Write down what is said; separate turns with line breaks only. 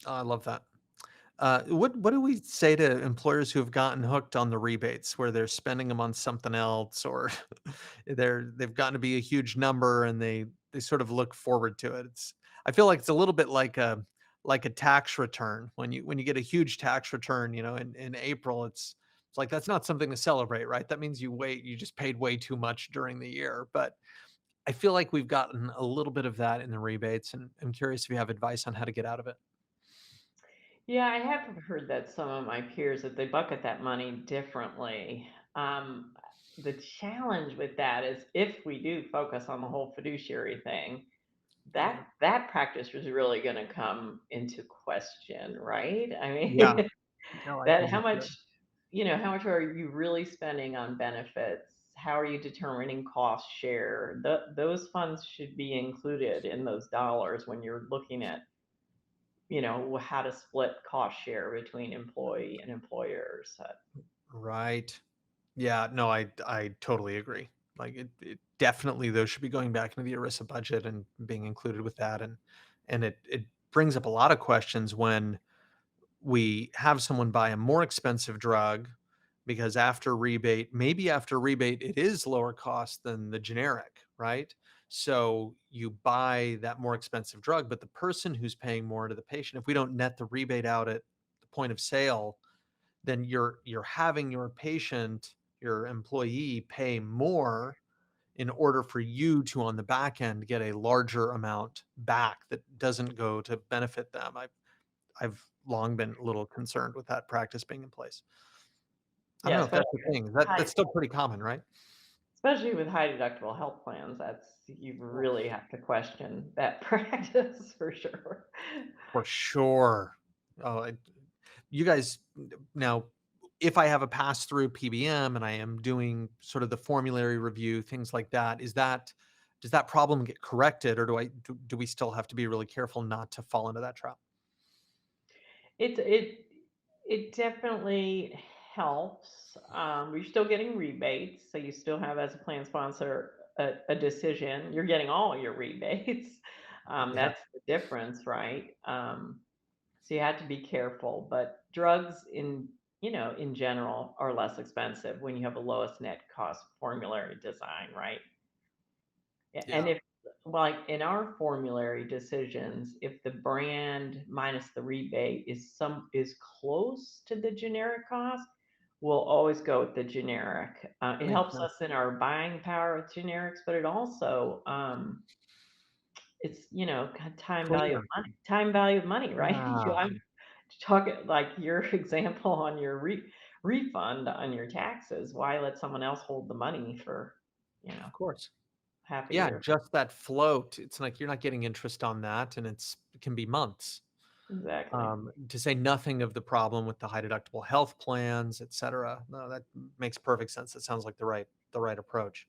Oh, I love that. What do we say to employers who have gotten hooked on the rebates, where they're spending them on something else, or they've gotten to be a huge number and they sort of look forward to it? I feel like it's a little bit like a tax return. When you get a huge tax return, in April, it's like that's not something to celebrate, right? That means you just paid way too much during the year. But I feel like we've gotten a little bit of that in the rebates, and I'm curious if you have advice on how to get out of it.
Yeah, I have heard that some of my peers that they bucket that money differently. The challenge with that is if we do focus on the whole fiduciary thing,
Yeah.
that practice was really going to come into question, right? I
Yeah.
mean,
No, I
that
totally agree.
how much are you really spending on benefits? How are you determining cost share? Those funds should be included in those dollars when you're looking at how to split cost share between employee and employers.
Right. Yeah, no, I totally agree. Like it definitely those should be going back into the ERISA budget and being included with that, and it brings up a lot of questions when we have someone buy a more expensive drug because after rebate it is lower cost than the generic, right? So you buy that more expensive drug, but the person who's paying more to the patient, if we don't net the rebate out at the point of sale, then you're having your patient, your employee pay more in order for you to on the back end get a larger amount back that doesn't go to benefit them. I've long been a little concerned with that practice being in place. I don't
Yeah,
know if that's the thing. That's still pretty common, right?
especially with high deductible health plans, that's you
Oh,
really have to question that practice for sure.
for sure. Oh, you guys now, if I have a pass through PBM and I am doing sort of the formulary review, things like that, does that problem get corrected, or do we still have to be really careful not to fall into that trap?
It definitely helps. You're still getting rebates, so you still have as a plan sponsor a decision. You're getting all your rebates.
Yeah,
That's the difference, right? So you have to be careful. But drugs in general are less expensive when you have a lowest net cost formulary design, right? And
yeah,
if like in our formulary decisions, if the brand minus the rebate is close to the generic cost, we'll always go with the generic. It
makes
helps
sense.
us in our buying power with generics, but it also it's time value of
Cleaner.
money. Time value of money, right?
Yeah,
I'm talking like your example on your refund on your taxes. Why let someone else hold the money for
of course.
half a
Yeah,
year?
just that float. It's like you're not getting interest on that, and it can be months.
Exactly.
To say nothing of the problem with the high deductible health plans, et cetera. No, that makes perfect sense. It sounds like the right approach.